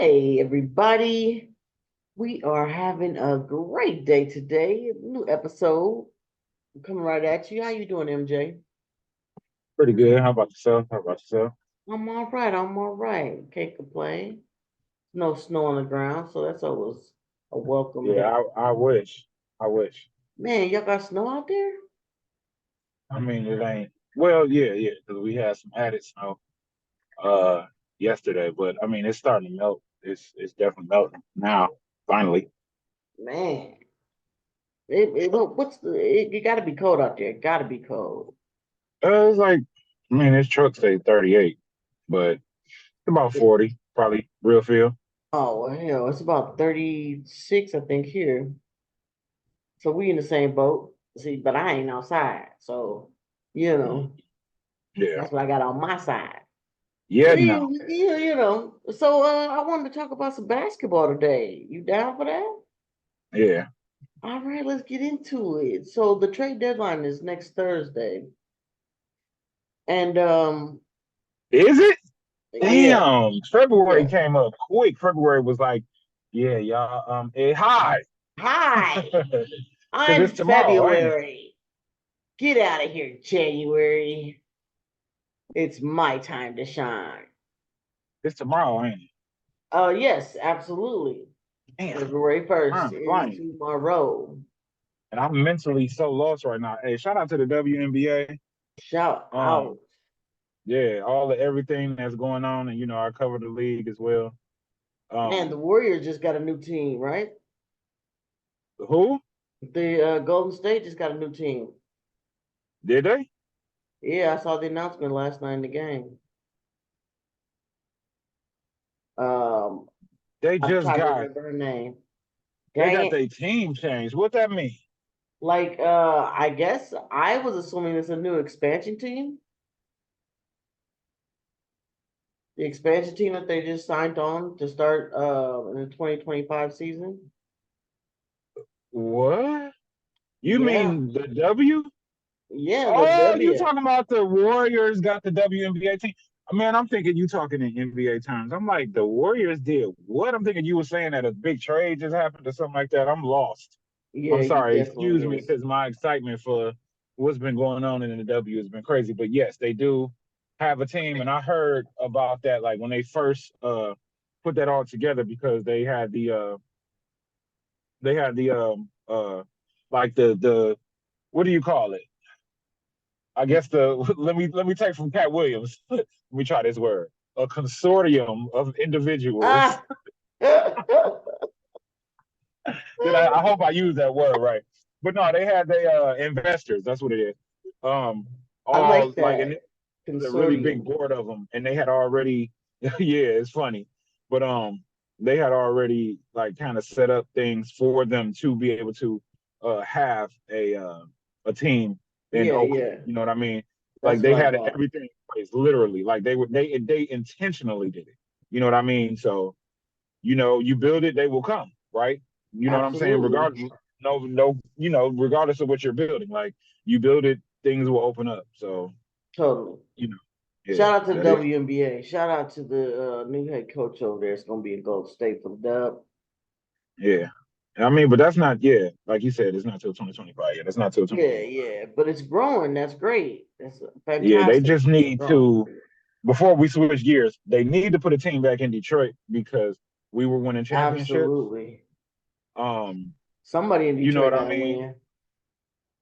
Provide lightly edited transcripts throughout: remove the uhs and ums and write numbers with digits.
Hey, everybody. We are having a great day today. New episode coming right at you. How you doing, MJ? Pretty good. How about yourself? How about yourself? I'm all right. I'm all right. Can't complain. No snow on the ground, so that's always a welcome Yeah, help. I wish. I wish. Man, y'all got snow out there? I mean, it ain't. Well, yeah, because we had some added snow uh yesterday, but I mean, it's starting to melt. It's definitely melting now. Finally, Man, what's it got to be cold out there. Got to be cold. it's like, I mean, this truck say 38, but it's about 40, probably real feel. Oh, well, hell, it's about 36, I think, here. So we in the same boat. See, but I ain't outside. So, you Mm, know, yeah, that's what I got on my side. yeah, Well, no, So I wanted to talk about some basketball today. You down for that? yeah. All right, let's get into it. So the trade deadline is next Thursday. And Is it? yeah, Damn, February yeah. came up quick. February was like, yeah, y'all, hi, Hi, because I'm it's tomorrow, ain't it? February. Get out of here, January. It's my time to shine. It's tomorrow, ain't it? Yes, absolutely. Damn, February 1st I'm is flying. tomorrow. And I'm mentally so lost right now. Hey, shout out to the WNBA. Shout Um, out. yeah, all the everything that's going on, and I cover the league as well. Man, the Um, Warriors just got a new team, right? who The Golden State just got a new team. did they? Yeah, I saw the announcement last night in the game. Um, They I'm just trying to got remember her name. they Dang got it. their team changed. What that mean? Like, I guess I was assuming it's a new expansion team. The expansion team that they just signed on to start in the 2025 season. What? You Yeah. mean the W? Yeah, the Oh, you W. talking about the Warriors got the WNBA team? Man, I'm thinking you talking in NBA terms. I'm like, the Warriors did what? I'm thinking you were saying that a big trade just happened or something like that. I'm lost. Yeah, I'm you sorry. definitely Excuse me, missed. because my excitement for what's been going on in the W has been crazy. But yes, they do have a team, and I heard about that like when they first put that all together because they had the like the what do you call it? I guess the let me take from Cat Williams. Let me try this word. A consortium of individuals. Ah, I Did I hope I used that word right. But no, they had their investors. That's what it is. All like like and that it was a really big consortium. board of them, and they had already. Yeah, it's funny, but they had already like kind of set up things for them to be able to have a team in Yeah, Oakland. yeah. You know what I mean? Like That's they what I had thought. everything in place, literally. Like they intentionally did it. You know what I mean? So you build it, they will come, right? You know what I'm saying? Absolutely. Regardless, no, regardless of what you're building, like you build it, things will open up. So, Totally. you know, yeah, Shout out to the that is, WNBA. Shout out to the new head coach over there. It's going to be in Golden State for the dub. yeah. I mean, but that's not, yeah, like you said, it's not till 2025. Yeah, that's not till Yeah, 2025. yeah. But it's growing. That's great. That's Yeah, they fantastic. just It's need growing. to, before we switch gears, they need to put a team back in Detroit because we were winning championships. Absolutely. Um, Somebody in you know Detroit what I got to mean? win.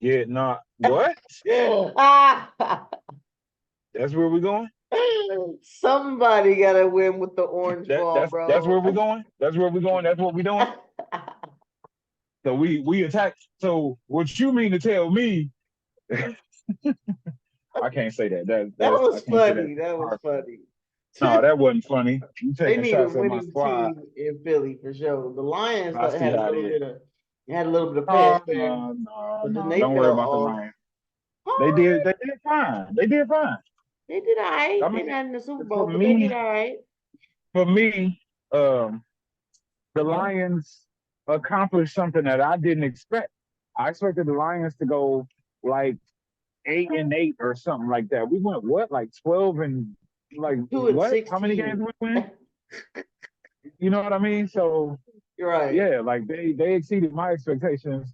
Yeah, not what? Ah! That's where we're going. Somebody got to win with the orange That ball, that's bro. where we're going. That's where we're going. That's what we're doing. So we attack. So what you mean to tell me? I can't say that. That That's I was can't say that. funny. That was funny. No, that wasn't funny. You They taking need a shots at my winning squad. team in Philly for sure. The Lions I see had a how it little is. bit of pass Oh fair, no, no, but then no. they Don't worry fell about the off. Lions. They Oh, did. They did fine. They did fine. they did all right. I They're mean, not in the Super for Bowl, but they did me, all right. for me, um, the Lions accomplished something that I didn't expect. I expected the Lions to go like 8-8 or something like that. We went what, like 12 and like Two and what? How many games 16. we win? You know what I mean? So You're right. yeah, like they exceeded my expectations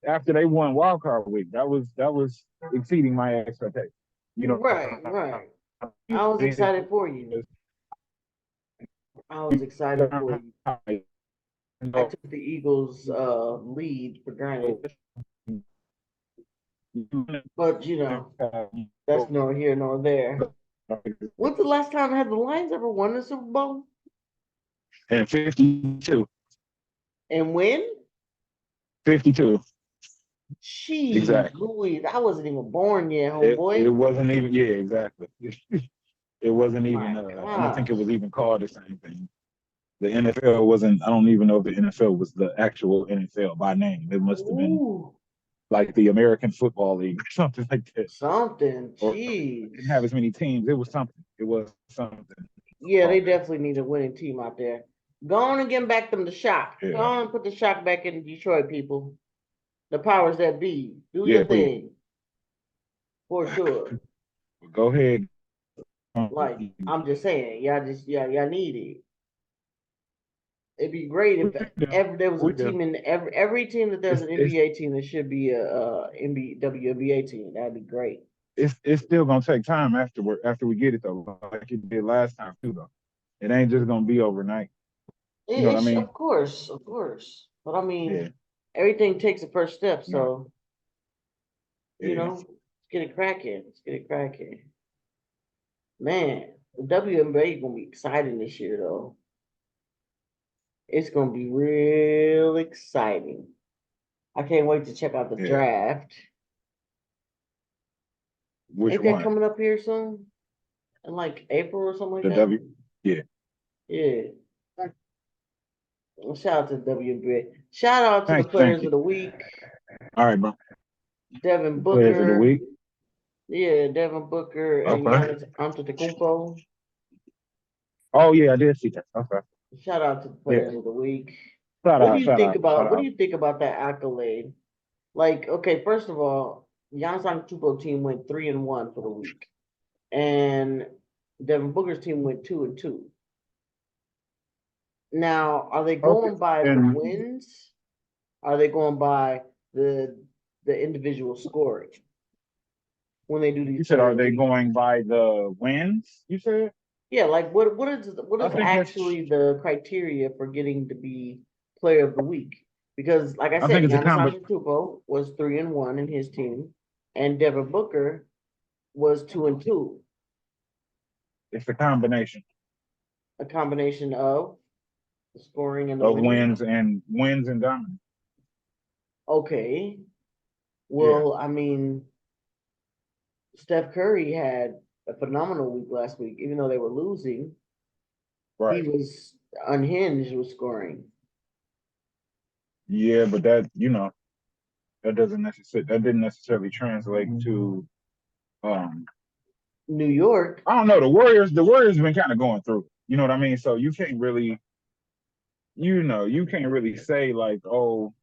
after they won wild card week. That was exceeding my expectations. You know, Right, right. I was excited for you. I was excited for you. I took the Eagles' lead for granted, but that's nor here nor there. When's the last time had the Lions ever won the Super Bowl? and 52, And when? 52, Jeez, exactly. Louis, I wasn't even born yet, It homeboy. wasn't even, yeah, exactly. It wasn't even My I don't think gosh. it was even called the same thing. The NFL wasn't, I don't even know if the NFL was the actual NFL by name. It must have been Ooh, like the American Football League or something like that. something. Or it didn't have Jeez. as many teams. It was something. It was something Yeah, they called that. definitely need a winning team out there. Go on and get back them the shock. Go Yeah. on and put the shock back in Detroit, people. The powers that be. Do Yeah, your please. thing for sure. Go ahead. Like, I'm just saying, y'all need it. It'd be great if there was a We do. team in every team that there's It's an it's NBA team that should be a WNBA team. That'd be great. it's still gonna take time after we get it though, like it did last time too though. It ain't just gonna be overnight. You know what I mean? Of course. But I Yeah. mean, everything takes a first step. No. So Yeah. let's get it cracking. Let's get it cracking. Man, the WNBA gonna be exciting this year though. It's gonna be real exciting. I can't wait to check out the Yeah. draft. Which Ain't that one? coming up here soon? In like April or something like The that? W. Yeah. Yeah. Well, shout out to the WNBA. Shout out to the Thank players you. of the week. All right, bro. Devin Players of the Booker. week. Yeah, Devin Booker and Okay. Giannis Antetokounmpo. Oh yeah, I did see that. Okay. Shout out to the Yeah. players of the week. Shout What do out, you shout think out, shout about out. that accolade? Like, okay, first of all, Giannis Antetokounmpo team went 3-1 for the week, and Devin Booker's team went 2-2. Now, are they Okay. going by the And wins? Are they going by the individual scoring when they do these you said, player are of the they week? going by the wins? You said? Yeah, like what I is think that's. actually the criteria for getting to be player of the week? Because like I I think said, it's a Giannis combo. Antetokounmpo was 3-1 in his team, and Devin Booker was 2-2. It's a combination A combination of the scoring and the of winning. wins and dominance. Okay, Yeah. well, I mean, Steph Curry had a phenomenal week last week, even though they were losing. He Right. was unhinged with scoring. Yeah, but that didn't necessarily translate to um New York, I don't know, the Warriors have been kind of going through. You know what I mean? So you can't really say like, oh,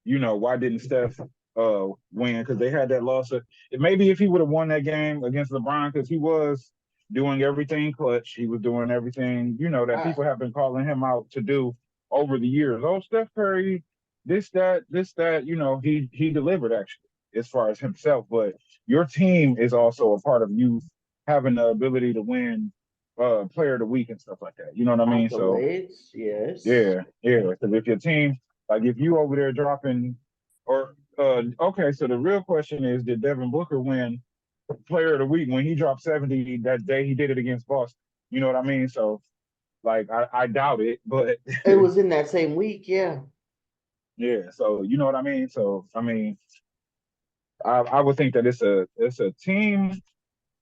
why didn't Steph win? Because they had that loss. Maybe if he would have won that game against LeBron, because he was doing everything clutch, he was doing everything, that I, people have been calling him out to do over the years. Oh, Steph Curry, this, that, he delivered actually as far as himself. But your team is also a part of you having the ability to win player of the week and stuff like that. You know what I mean? So accolades, yes. yeah, yeah. Because if your team, like if you over there dropping, or okay, so the real question is, did Devin Booker win Player of the Week when he dropped 70 that day? He did it against Boston. You know what I mean? So like, I doubt it, but It was in that same week, yeah. yeah. So you know what I mean? So I mean, I would think that it's a team.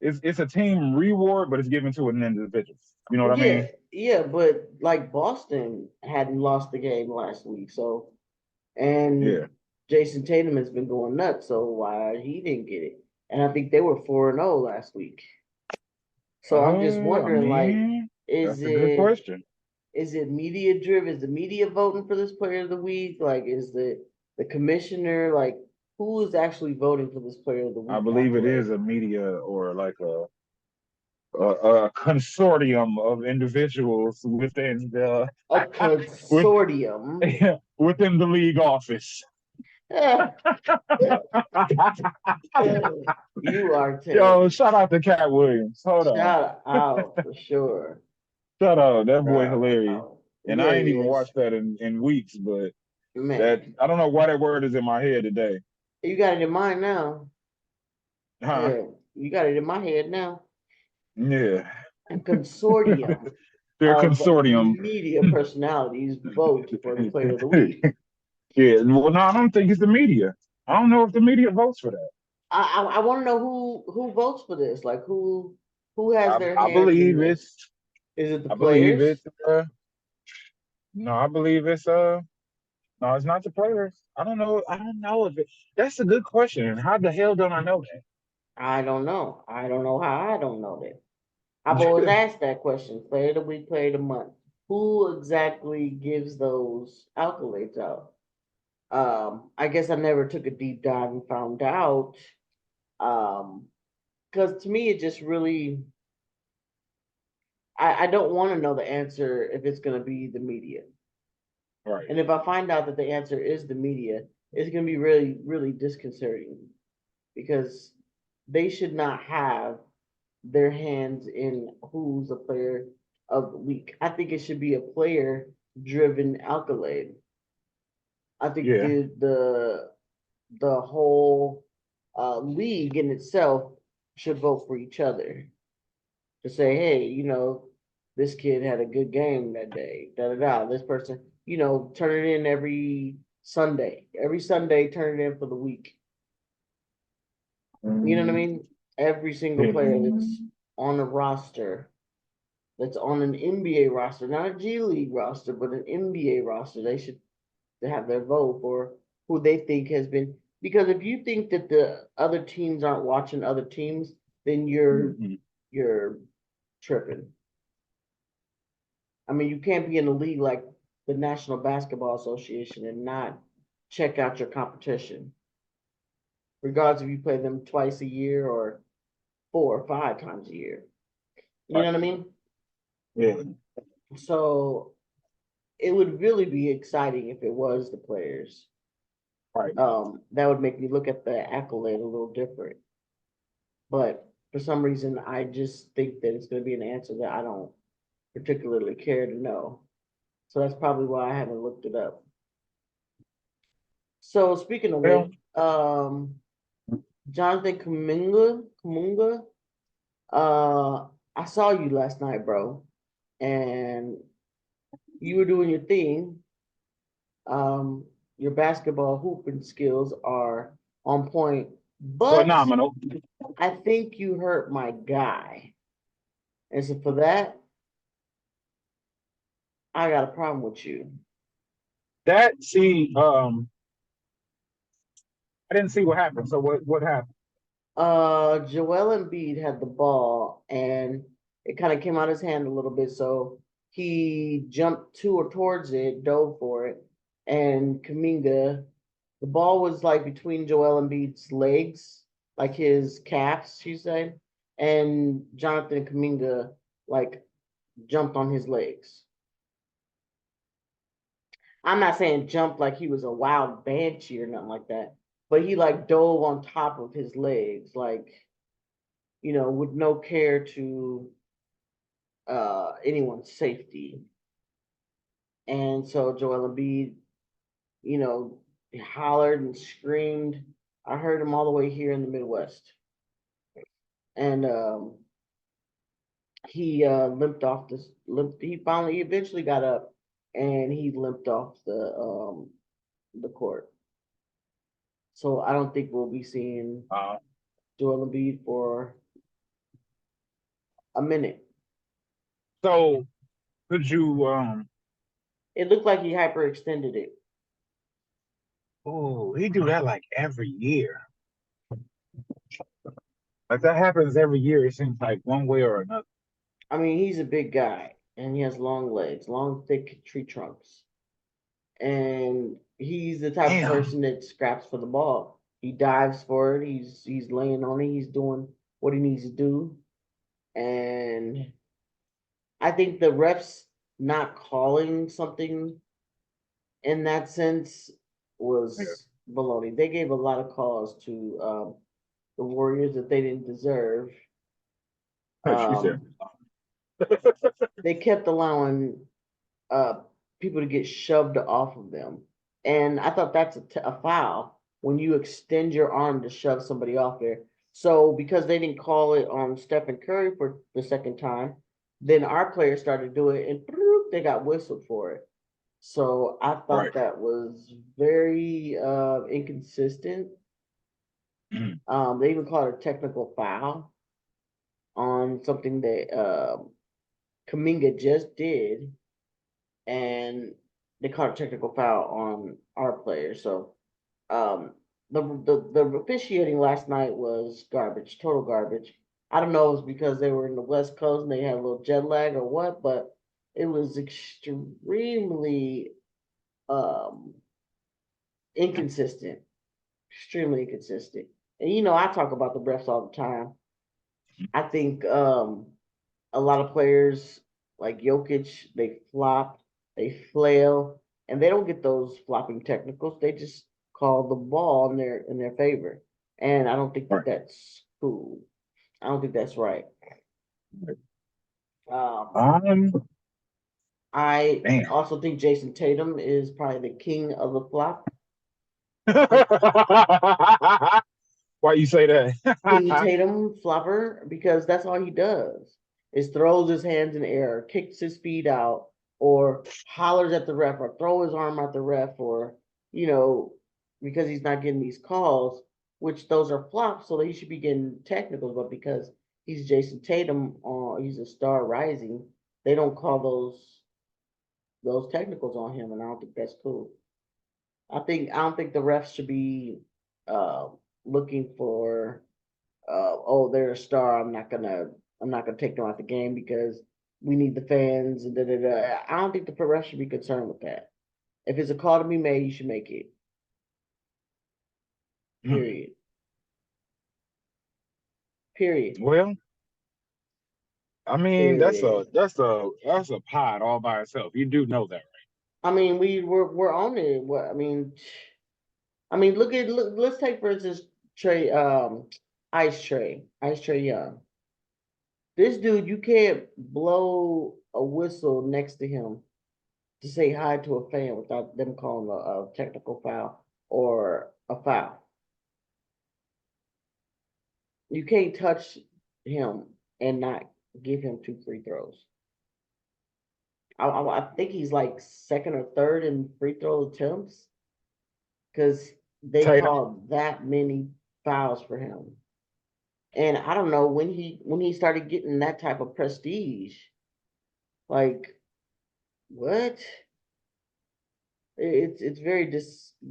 It's a team reward, but it's given to an individual. You know what I Yeah, mean? yeah, but like Boston hadn't lost the game last week, so and Yeah. Jason Tatum has been going nuts, so why he didn't get it? And I think they were 4-0 last week. So I'm just I wondering, like, mean, is that's a good it question. is it media driven? Is the media voting for this player of the week? Like, is the commissioner like who is actually voting for this player of the I week believe it is accolade? a media or like a a consortium of individuals within the A with consortium. within the league office. You are Yo, terrible. shout out to Cat Williams. Hold on. Shout out for sure. Shut up. That boy Shout hilarious. out. And Yeah, I ain't he even is. watched that in weeks, but that Man, I don't know why that word is in my head today. you got it in mind now. Huh? Yeah, you got it in my head now. Yeah. A consortium Their of consortium. media personalities vote for the player of the week. Yeah. Well, no, I don't think it's the media. I don't know if the media votes for that. I want to know who votes for this. Like who has I, their I hands in believe this? it's Is it the I believe players? it's no, I believe it's no, it's not the players. I don't know. I don't know if it that's a good question. And how the hell don't I know I don't know. I don't know how I don't know that. I've always that? asked that question. Player of the week, player of the month. Who exactly gives those accolades out? I guess I never took a deep dive and found out. Because to me, it just really, I don't want to know the answer if it's going to be the media. Right. And if I find out that the answer is the media, it's going to be really, really disconcerting because they should not have their hands in who's a player of the week. I think it should be a player driven accolade. I think Yeah. the whole league in itself should vote for each other to say, hey, this kid had a good game that day. Da da da. This person, turn it in every Sunday. Every Sunday, turn it in for the week. You know what I Mm, mean? Every single yeah. player that's on a roster, that's on an NBA roster, not a G League roster, but an NBA roster, they should have their vote for who they think has been. Because if you think that the other teams aren't watching other teams, then Mhm. you're tripping. I mean, you can't be in a league like the National Basketball Association and not check out your competition, regardless if you play them twice a year or 4 or 5 times a year. You know Right. what I mean? Yeah. So it would really be exciting if it was the players. Right. That would make me look at the accolade a little different. But for some reason, I just think that it's going to be an answer that I don't particularly care to know. So that's probably why I haven't looked it up. So speaking of Well, which, Jonathan Kamunga, I saw you last night, bro, and you were doing your thing. Um, your basketball hooping skills are on point, but phenomenal. I think you hurt my guy. And so for that, I got a problem with you. That see, I didn't see what happened. So what happened? Joel Embiid had the ball and it kind of came out of his hand a little bit. So he jumped to or towards it, dove for it. And Kaminga, the ball was like between Joel Embiid's legs, like his calves, she said. And Jonathan Kaminga like jumped on his legs. I'm not saying jumped like he was a wild banshee or nothing like that, but he like dove on top of his legs, like, with no care to anyone's safety. And so Joel Embiid, you know, hollered and screamed. I heard him all the way here in the Midwest. And he limped off this limped he eventually got up and he limped off the court. So I don't think we'll be seeing Uh, Joel Embiid for a minute. so could you It looked like he hyperextended it. oh, he do that like every year. Like that happens every year, it seems like one way or another. I mean, he's a big guy and he has long legs, long, thick tree trunks. And he's the type of Damn. person that scraps for the ball. He dives for it. He's laying on it. He's doing what he needs to do. And I think the refs not calling something in that sense Yeah. was baloney. They gave a lot of calls to the Warriors that they didn't deserve. She said, Um, they kept allowing uh, people to get shoved off of them, and I thought that's a foul when you extend your arm to shove somebody off there. So because they didn't call it on Stephen Curry for the second time, then our players started to do it, and they got whistled for it. So I right. thought that was very inconsistent. Mhm. They even called it a technical foul on something that Kaminga just did, and they called a technical foul on our player. So um, the officiating last night was garbage, total garbage. I don't know if it's because they were in the West Coast and they had a little jet lag or what, but it was extremely um, inconsistent, extremely inconsistent. And I talk about the refs all the time. I think a lot of players like Jokic, they flop, they flail, and they don't get those flopping technicals. They just call the ball in their favor, and I don't think that Right. that's cool. I don't think that's right. Right. Um, Um, I damn. also think Jason Tatum is probably the king of the flop. Why you say King that? Tatum flopper because that's all he does is throws his hands in the air, kicks his feet out, or hollers at the ref, or throw his arm at the ref, or you know because he's not getting these calls, which those are flops, so he should be getting technicals. But because he's Jason Tatum, he's a star rising, they don't call those technicals on him, and I don't think that's cool. I don't think the refs should be uh, looking for oh, they're a star. I'm not gonna take them out the game because we need the fans and da da da. I don't think the ref should be concerned with that. If it's a call to be made, you should make it. Hmm. Period. Period. Well, I mean, that's a Period. that's a that's a pod all by itself. You do know that, I mean, we're on it. What I mean, look. Let's take for instance Trey, Ice Trey Young. This dude, you can't blow a whistle next to him to say hi to a fan without them calling a technical foul or a foul. You can't touch him and not give him two free throws. I think he's like second or third in free throw attempts because they right? Tatum. called that many fouls for him. And I don't know when he started getting that type of prestige. Like what? It's very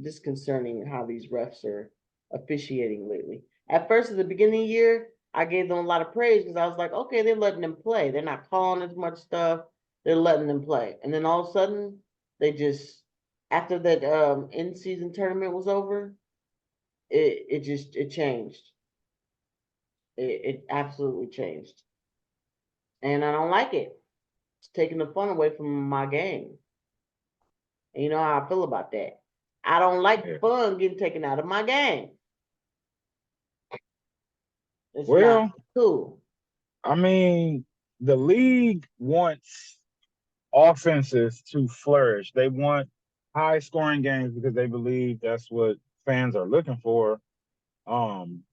disconcerting how these refs are officiating lately. At first, at the beginning of the year, I gave them a lot of praise because I was like, okay, they're letting them play. They're not calling as much stuff. They're letting them play. And then all of a sudden, they just after that in season tournament was over, it changed. It absolutely changed, and I don't like it. It's taking the fun away from my game. And you know how I feel about that. I don't like Yeah. fun getting taken out of my game. It's not Well, cool. I mean, the league wants offenses to flourish. They want high scoring games because they believe that's what fans are looking for. Um,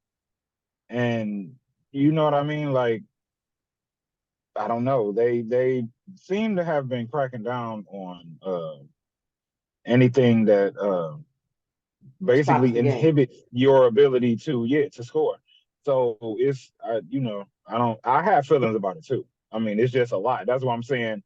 and you know what I mean? Like, I don't know. They seem to have been cracking down on anything that Stops basically the game. inhibits your ability to score. So it's I have feelings about it too. I mean, it's just a lot. That's what I'm saying.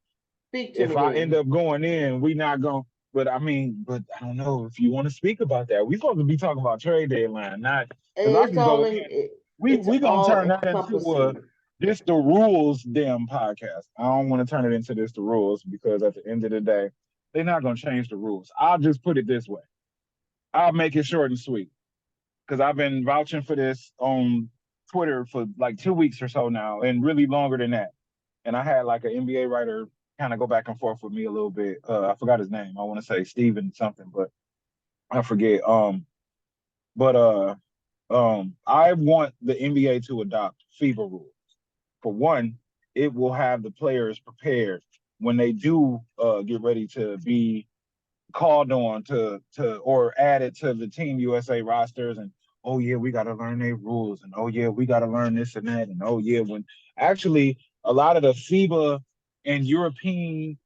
Speak to If I end me. up going in, we not going. But I mean, but I don't know if you want to speak about that. We supposed to be talking about trade deadline, not because I It's can all go in. in. We It's we gonna all turn that into a encompassing. this the rules damn podcast. I don't want to turn it into this the rules because at the end of the day, they're not gonna change the rules. I'll just put it this way. I'll make it short and sweet because I've been vouching for this on Twitter for like 2 weeks or so now, and really longer than that. And I had like an NBA writer kind of go back and forth with me a little bit. I forgot his name. I want to say Steven something, but I forget. But I want the NBA to adopt FIBA rules. For one, it will have the players prepared when they do get ready to be called on to or added to the Team USA rosters. And oh yeah, we got to learn their rules, and oh yeah, we got to learn this and that, and oh yeah, when actually a lot of the FIBA and European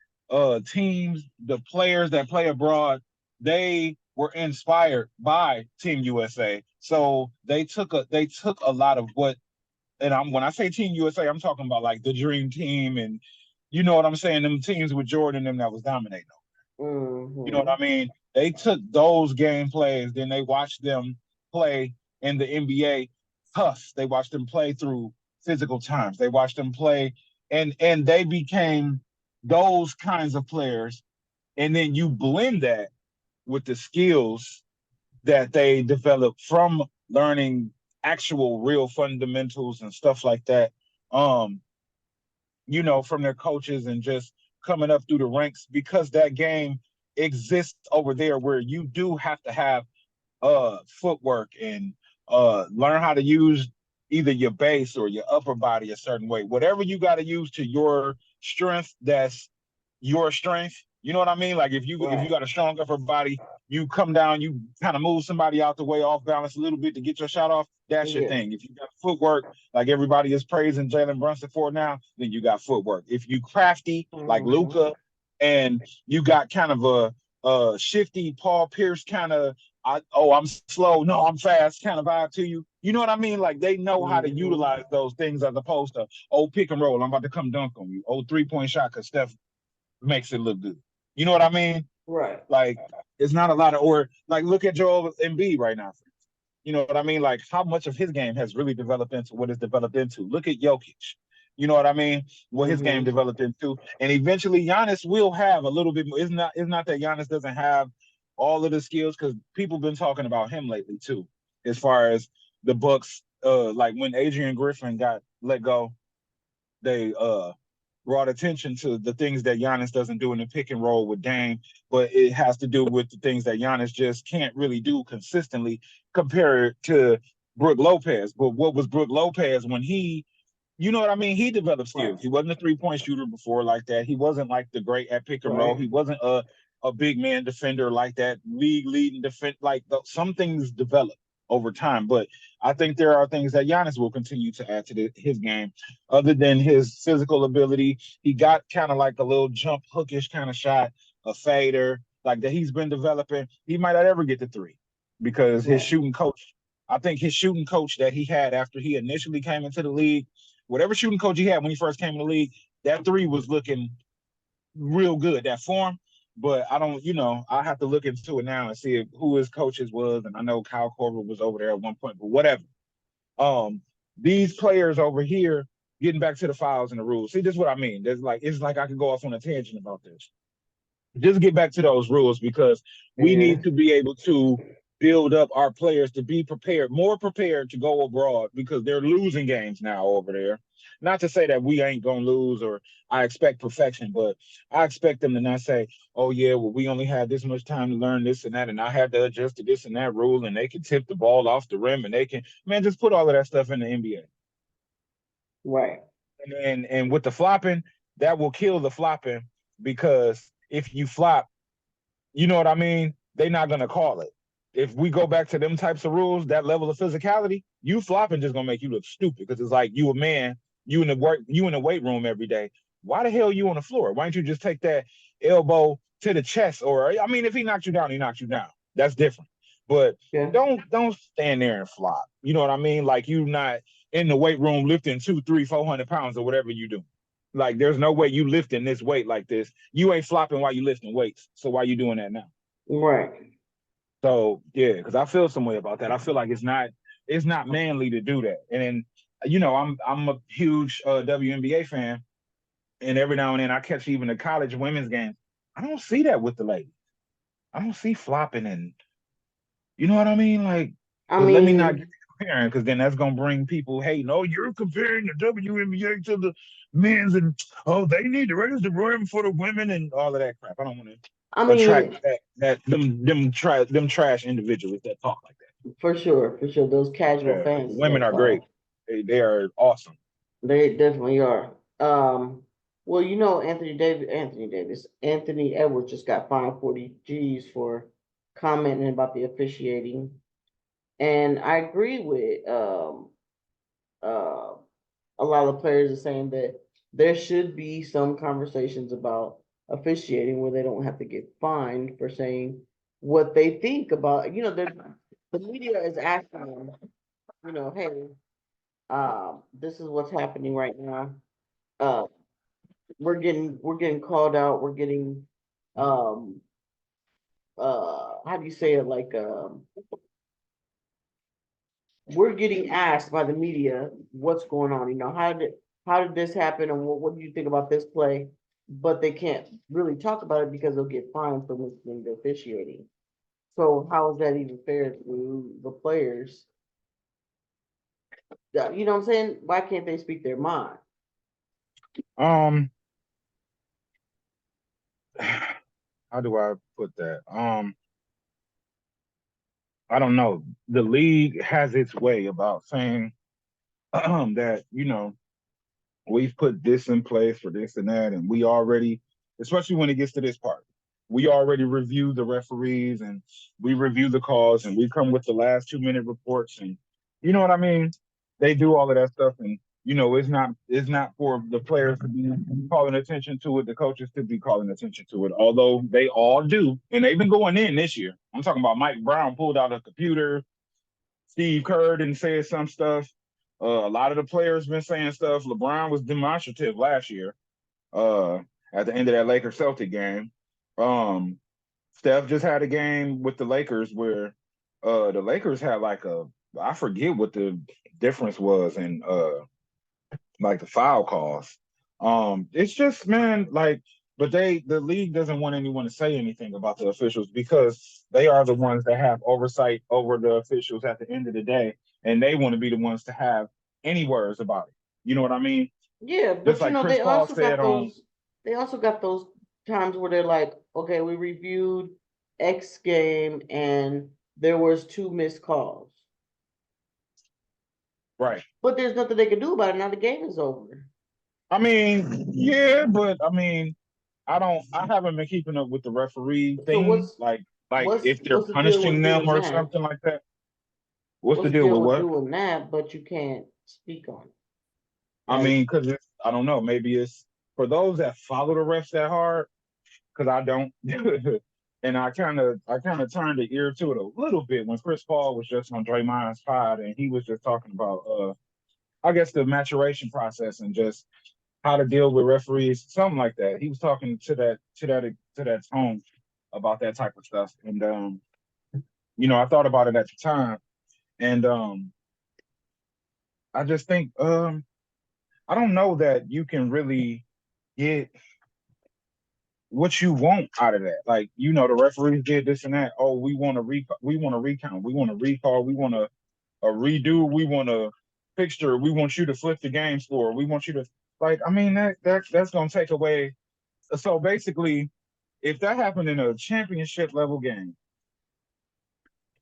teams, the players that play abroad, they were inspired by Team USA, so they took a lot of what. And when I say Team USA, I'm talking about like the Dream Team, and you know what I'm saying, them teams with Jordan and them that was dominating. You know what I Mm-hmm. mean? They took those game plays, then they watched them play in the NBA tough. They watched them play through physical times. They watched them play, and they became those kinds of players. And then you blend that with the skills that they develop from learning actual real fundamentals and stuff like that. Um, from their coaches and just coming up through the ranks, because that game exists over there where you do have to have footwork and learn how to use either your base or your upper body a certain way. Whatever you got to use to your strength, that's your strength. You know what I mean? Like if you Right. got a strong upper body, you come down, you kind of move somebody out the way off balance a little bit to get your shot off. That's your Yeah. thing. If you got footwork, like everybody is praising Jalen Brunson for now, then you got footwork. If you crafty like Mm-hmm. Luca, and you got kind of a shifty Paul Pierce kind of I'm slow, no, I'm fast kind of vibe to you. You know what I mean? Like they know how to Mm-hmm. utilize those things as opposed to pick and roll. I'm about to come dunk on you. 3-point shot because Steph makes it look good. You know what I mean? Right. Like it's not a lot of or like look at Joel Embiid right now. You know what I mean? Like how much of his game has really developed into what it's developed into. Look at Jokic. You know what I mean? What his game Mm-hmm. developed into, and eventually Giannis will have a little bit more. It's not that Giannis doesn't have all of the skills, because people been talking about him lately too, as far as the Bucks. Like when Adrian Griffin got let go, they brought attention to the things that Giannis doesn't do in the pick and roll with Dame, but it has to do with the things that Giannis just can't really do consistently compared to Brook Lopez. But what was Brook Lopez when you know what I mean? He developed Right. skills. He wasn't a 3-point shooter before like that. He wasn't like the great at pick and roll. Right. He wasn't a big man defender like that, league leading defense. Like some things develop over time, but I think there are things that Giannis will continue to add to his game. Other than his physical ability, he got kind of like a little jump hookish kind of shot, a fader like that he's been developing. He might not ever get to three because his Right. shooting coach. I think his shooting coach that he had after he initially came into the league, whatever shooting coach he had when he first came in the league, that three was looking real good, that form. But I don't, I have to look into it now and see who his coaches was. And I know Kyle Korver was over there at one point, but whatever. Um, these players over here, getting back to the files and the rules. See, this is what I mean. It's like I could go off on a tangent about this. Just get back to those rules, because we Yeah. need to be able to build up our players to be prepared, more prepared to go abroad, because they're losing games now over there. Not to say that we ain't gonna lose or I expect perfection, but I expect them to not say, "Oh yeah, well we only had this much time to learn this and that, and I had to adjust to this and that rule, and they can tip the ball off the rim, and they can man just put all of that stuff in the NBA." Right. And with the flopping, that will kill the flopping, because if you flop, you know what I mean? They're not gonna call it. If we go back to them types of rules, that level of physicality, you flopping just gonna make you look stupid, because it's like you a man, you in the weight room every day. Why the hell you on the floor? Why don't you just take that elbow to the chest? Or I mean, if he knocks you down, he knocks you down. That's different. But Yeah. don't stand there and flop. You know what I mean? Like you not in the weight room lifting 2, 3, 400 pounds or whatever you do. Like there's no way you lifting this weight like this. You ain't flopping while you lifting weights. So why you doing that now? Right. So yeah, because I feel some way about that. I feel like it's not manly to do that. And then I'm a huge WNBA fan, and every now and then I catch even the college women's games. I don't see that with the ladies. I don't see flopping, and you know what I mean. Like, I but let me not get mean, comparing, because then that's gonna bring people, hey, no, you're comparing the WNBA to the men's, and oh, they need to raise the rim for the women and all of that crap. I don't want I to attract mean, them trash individuals that talk like for sure, those casual that. fans Women that are great. talk, They are awesome. they definitely are. Well, you know, Anthony Edwards just got fined 40 G's for commenting about the officiating, and I agree with uh a lot of players are saying that there should be some conversations about officiating where they don't have to get fined for saying what they think about, the media is asking them, hey, this is what's happening right now. Uh, we're getting called out. We're getting, um, how do you say it? Like, we're getting asked by the media what's going on. How did this happen, and what do you think about this play? But they can't really talk about it because they'll get fined for listening to officiating. So how is that even fair to the players? You know what I'm saying? Why can't they speak their mind? Um, how do I put that? I don't know. The league has its way about saying that, we've put this in place for this and that, and we already, especially when it gets to this part, we already review the referees and we review the calls and we come with the last 2 minute reports, and you know what I mean. They do all of that stuff, and it's not for the players to be calling attention to it, the coaches to be calling attention to it, although they all do, and they've been going in this year. I'm talking about Mike Brown pulled out a computer. Steve Kerr didn't say some stuff. A lot of the players been saying stuff. LeBron was demonstrative last year. Uh, at the end of that Lakers Celtic game, um, Steph just had a game with the Lakers where the Lakers had like I forget what the difference was in like the foul calls. It's just, man, like, but the league doesn't want anyone to say anything about the officials because they are the ones that have oversight over the officials at the end of the day, and they want to be the ones to have any words about it. You know what I mean? Yeah, Just but like Chris they Paul also said got on those times where they're like, okay, we reviewed X game and there was two missed calls. right. But there's nothing they can do about it. Now the game is over. I mean, yeah, but I mean, I haven't been keeping up with the referee So thing, like if they're what's the deal with punishing them doing or that? something like that. What's What's the the deal deal with with what? doing that, but you can't speak on it? I Like, mean, because I don't know. Maybe it's for those that follow the refs that hard. Because I don't, and I kind of turned the ear to it a little bit when Chris Paul was just on Draymond's pod and he was just talking about, I guess the maturation process and just how to deal with referees, something like that. He was talking to that tone about that type of stuff, and I thought about it at the time, and I just think I don't know that you can really get what you want out of that. Like, the referees did this and that. Oh, we want to recount, we want to recall, we want a redo, we want a fixture, we want you to flip the game score, we want you to, like, I mean, that's gonna take away. So basically, if that happened in a championship level game,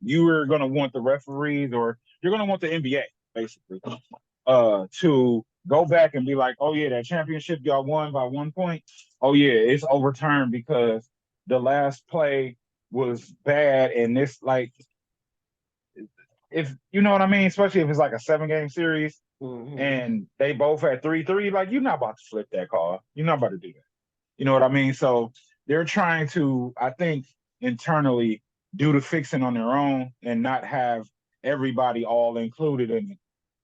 you are gonna want the referees, or you're gonna want the NBA basically to go back and be like, oh yeah, that championship y'all won by 1 point. Oh yeah, it's overturned because the last play was bad, and this, like, if you know what I mean, especially if it's like a 7 game series mm-hmm. and they both had 3-3, like, you're not about to flip that call. You're not about to do that. You know what I mean? So they're trying to, I think, internally do the fixing on their own and not have everybody all included in it.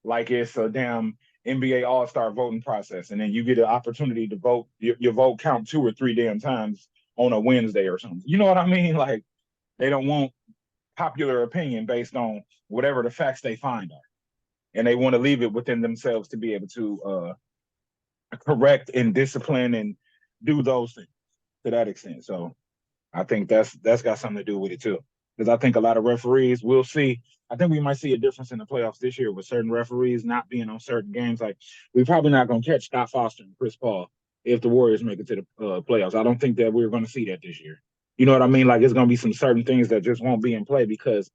Like it's a damn NBA All-Star voting process, and then you get an opportunity to vote. Your vote count 2 or 3 damn times on a Wednesday or something. You know what I mean? Like, they don't want popular opinion based on whatever the facts they find are, and they want to leave it within themselves to be able to correct and discipline and do those things to that extent. So I think that's got something to do with it too, because I think a lot of referees will see. I think we might see a difference in the playoffs this year with certain referees not being on certain games. Like we're probably not going to catch Scott Foster and Chris Paul if the Warriors make it to the playoffs. I don't think that we're going to see that this year. You know what I mean? Like it's going to be some certain things that just won't be in play because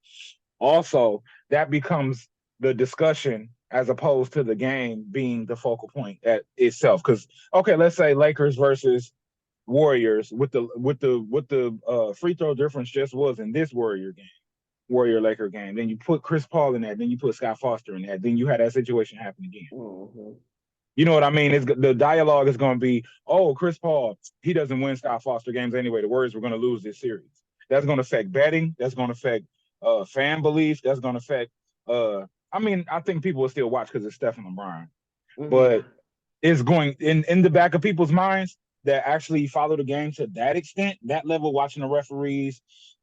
also that becomes the discussion as opposed to the game being the focal point at itself. Because okay, let's say Lakers versus Warriors with the free throw difference just was in this Warrior Laker game. Then you put Chris Paul in that. Then you put Scott Foster in that. Then you had that situation happen again. Mm-hmm. You know what I mean? The dialogue is going to be, oh, Chris Paul, he doesn't win Scott Foster games anyway. The Warriors were going to lose this series. That's going to affect betting. That's going to affect fan belief. That's going to affect. I mean, I think people will still watch because it's Steph and LeBron, Mm-hmm. but it's going in the back of people's minds that actually follow the game to that extent, that level, watching the referees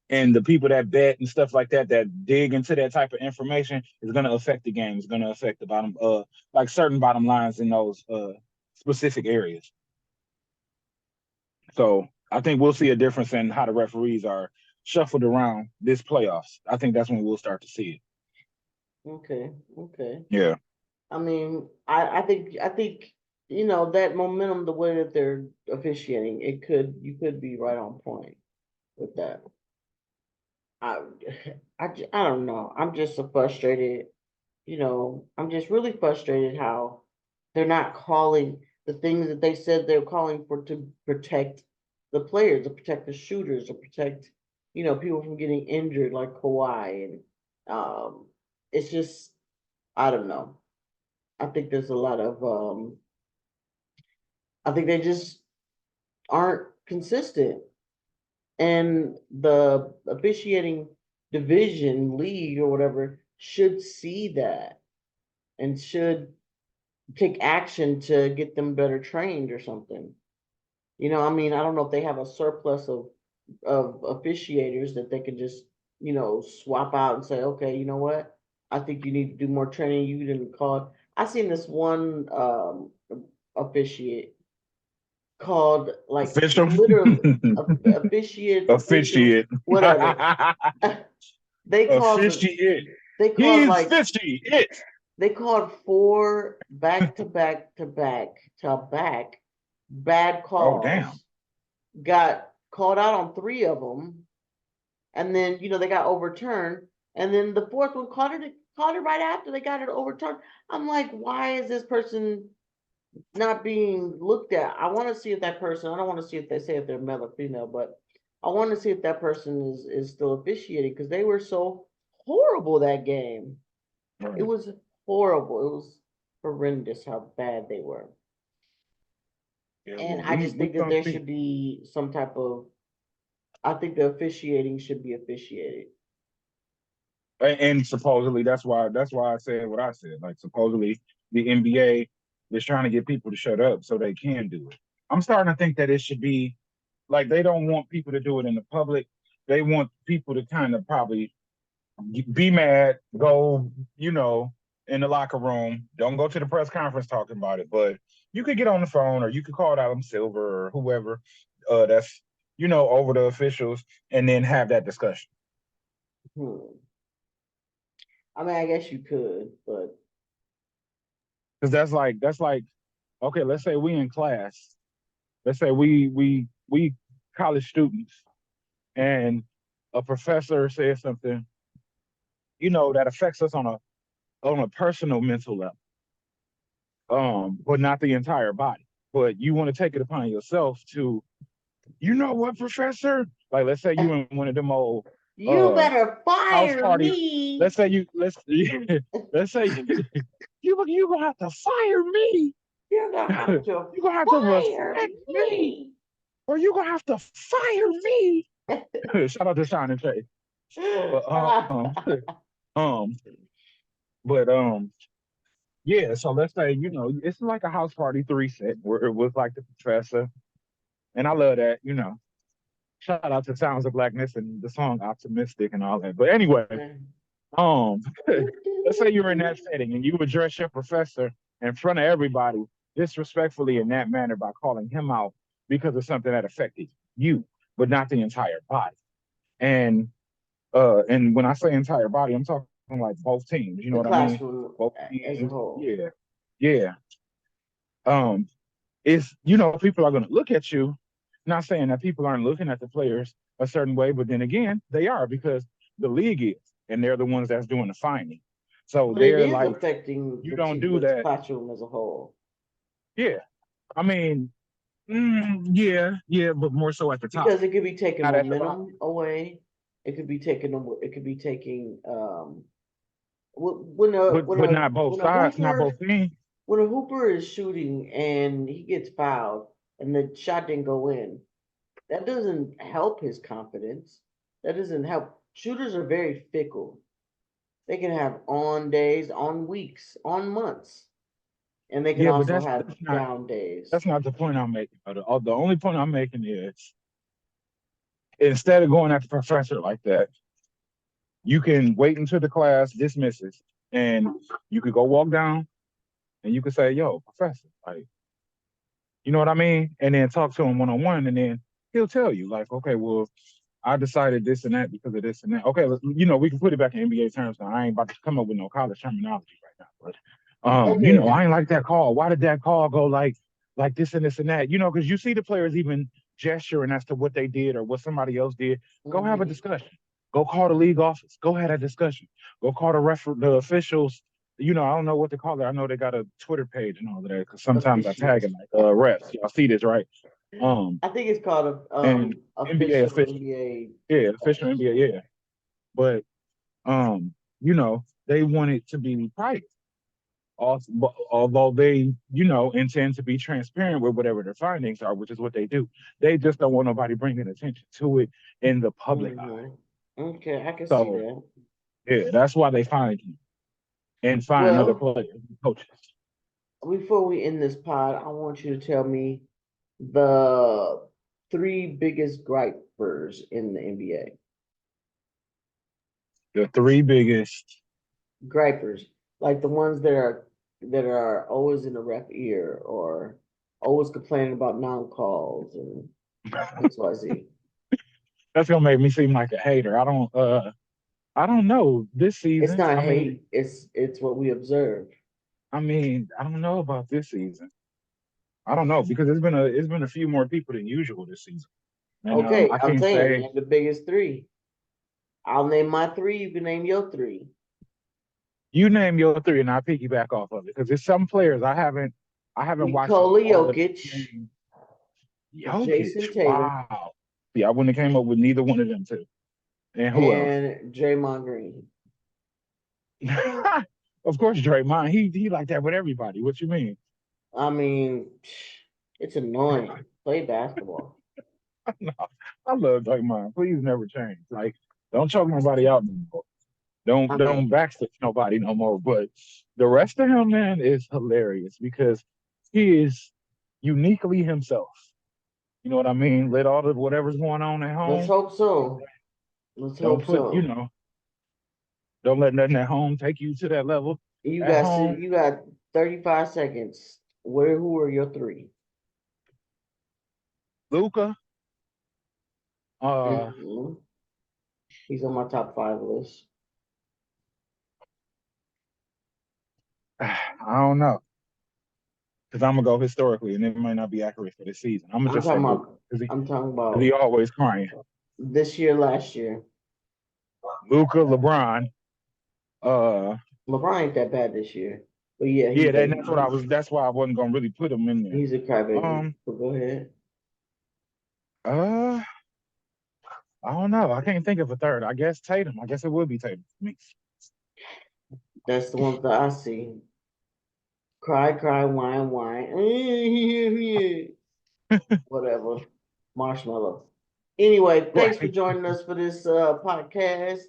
and the people that bet and stuff like that, that dig into that type of information is going to affect the game. It's going to affect the bottom, like certain bottom lines in those specific areas. So I think we'll see a difference in how the referees are shuffled around this playoffs. I think that's when we'll start to see Mm-hmm. Okay. Okay. it. Yeah. I mean, I think that momentum, the way that they're officiating, you could be right on point with that. I I don't know. I'm just so frustrated. I'm just really frustrated how they're not calling the things that they said they're calling for to protect the players, to protect the shooters, to protect, people from getting injured like Kawhi. And it's just, I don't know. I think there's a lot of, I think they just aren't consistent. And the officiating division, league, or whatever should see that and should take action to get them better trained or something. I mean, I don't know if they have a surplus of officiators that they can just, swap out and say, okay, you know what? I think you need to do more training. You didn't call it. I seen this one officiate called like Official? literally officiate, official, Officiate. whatever. They called the Officiate. they called He's like fishy. It. they called four back to back to back to back bad Oh, damn. calls. Got called out on three of them, and then they got overturned. And then the fourth one called it right after they got it overturned. I'm like, why is this person not being looked at? I want to see if that person. I don't want to see if they say if they're male or female, but I want to see if that person is still officiating because they were so horrible that game. It Right. was horrible. It was horrendous how bad they were. Yeah, And well, I just we think that gonna there see. should be some type of. I think the officiating should be officiated. And supposedly that's why I said what I said. Like supposedly the NBA is trying to get people to shut up so they can do it. I'm starting to think that it should be like they don't want people to do it in the public. They want people to kind of probably be mad, go, in the locker room. Don't go to the press conference talking about it, but you could get on the phone or you could call Adam Silver or whoever that's over the officials and then have that discussion. Hmm. I mean, I guess you could, but Because that's like okay, let's say we in class. Let's say we college students and a professor says something, that affects us on a personal mental level. But not the entire body. But you want to take it upon yourself to, you know what, professor? Like let's say you in one of them old you uh better house fire party. me. Let's say you gonna have to fire me. You're gonna have to You're gonna have to fire respect me, me. or you're gonna have to fire me. Shout out to Sean and Shay. But um but yeah, so let's say, it's like a house party three set where it was like the professor. And I love that. Shout out to Sounds of Blackness and the song Optimistic and all that. But anyway, um, let's say you're in that setting and you address your professor in front of everybody disrespectfully in that manner by calling him out because of something that affected you, but not the entire body. And when I say entire body, I'm talking like both teams. You know The what I mean? classroom Both as a teams. whole. Yeah, yeah. Um, it's people are going to look at you. Not saying that people aren't looking at the players a certain way, but then again, they are because the league is, and they're the ones that's doing the finding. So But it they're is like, affecting you don't do the that. classroom as a whole. Yeah, I mean, yeah, yeah, but more so at the top, Because it could be taking not at the bottom. momentum away. It could be taking it could be taking when a But not both when a sides, not hooper both teams. when a hooper is shooting and he gets fouled and the shot didn't go in, that doesn't help his confidence. That doesn't help. Shooters are very fickle. They can have on days, on weeks, on months, and they can Yeah, but also that's have that's not down days. that's not the point I'm making. The only point I'm making is instead of going at the professor like that, you can wait until the class dismisses, and you could go walk down, and you could say, "Yo, professor, like, you know what I mean?" And then talk to him one on one, and then he'll tell you, like, "Okay, well, I decided this and that because of this and that." Okay, we can put it back in NBA terms now. I ain't about to come up with no college terminology right now, but Okay. I ain't like that call. Why did that call go like this and this and that? Because you see the players even gesturing as to what they did or what somebody else did. Go have a Hmm. discussion. Go call the league office. Go have a discussion. Go call the officials. I don't know what to call it. I know they got a Twitter page and all of that because sometimes I tag Officiate. them like refs. Y'all see this, right? Um, I think it's called a and NBA official official. NBA. Yeah, official NBA, yeah. But they want it to be private. Although they, intend to be transparent with whatever their findings are, which is what they do. They just don't want nobody bringing attention to it in the public eye. Hmm. Okay, I can see So that. yeah, that's why they find you and find other Well, players, coaches. before we end this pod, I want you to tell me the three biggest gripers in the NBA. The three biggest. Gripers, like the ones that are always in the ref ear or always complaining about non-calls and XYZ. That's gonna make me seem like a hater. I don't know this It's season. not I mean, hate, it's what we observe. I don't know about this season. I don't know because it's been a few more people than usual this season. And Okay, I I'm can't saying say name the biggest three. I'll name my three, you can name your three. you name your three and I piggyback off of it because there's some players I haven't watched Nikola all of Jokic, the games. Jason Jokic, Tatum, wow. See, I wouldn't have came up with neither one of them two. And who else? and Draymond Green. Of course, Draymond. He like that with everybody. What you mean? I mean, it's annoying. Play basketball. No, I love Draymond. Please never change. Like, don't choke nobody out no more. Don't I don't mean, backstitch nobody no more. But the rest of him, man, is hilarious because he is uniquely himself. You know what I mean? Let all of whatever's going on at let's home. hope so. Let's Don't hope put, so. don't let nothing at home take you to that level. At home, You got 35 seconds. Who are your three? Luca. Uh, Hmm. He's on my top five list. I don't know because I'm gonna go historically, and it might not be accurate for this season. I'm gonna I'm just say talking Luca about because I'm talking he about always crying. this year, last year. Luca, LeBron. Uh, LeBron ain't that bad this year. But yeah, yeah, that's what I was. That's why I wasn't gonna really put him in there. he's a crybaby. Um, But go ahead. uh, I don't know. I can't think of a third. I guess Tatum. I guess it would be Tatum for me. That's the ones that I see. Cry, cry, whine, whine. Whatever. Marshmallow. Anyway, thanks for Right. joining us for this podcast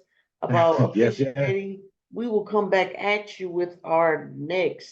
about Yes, yes. officiating. We will come back at you with our next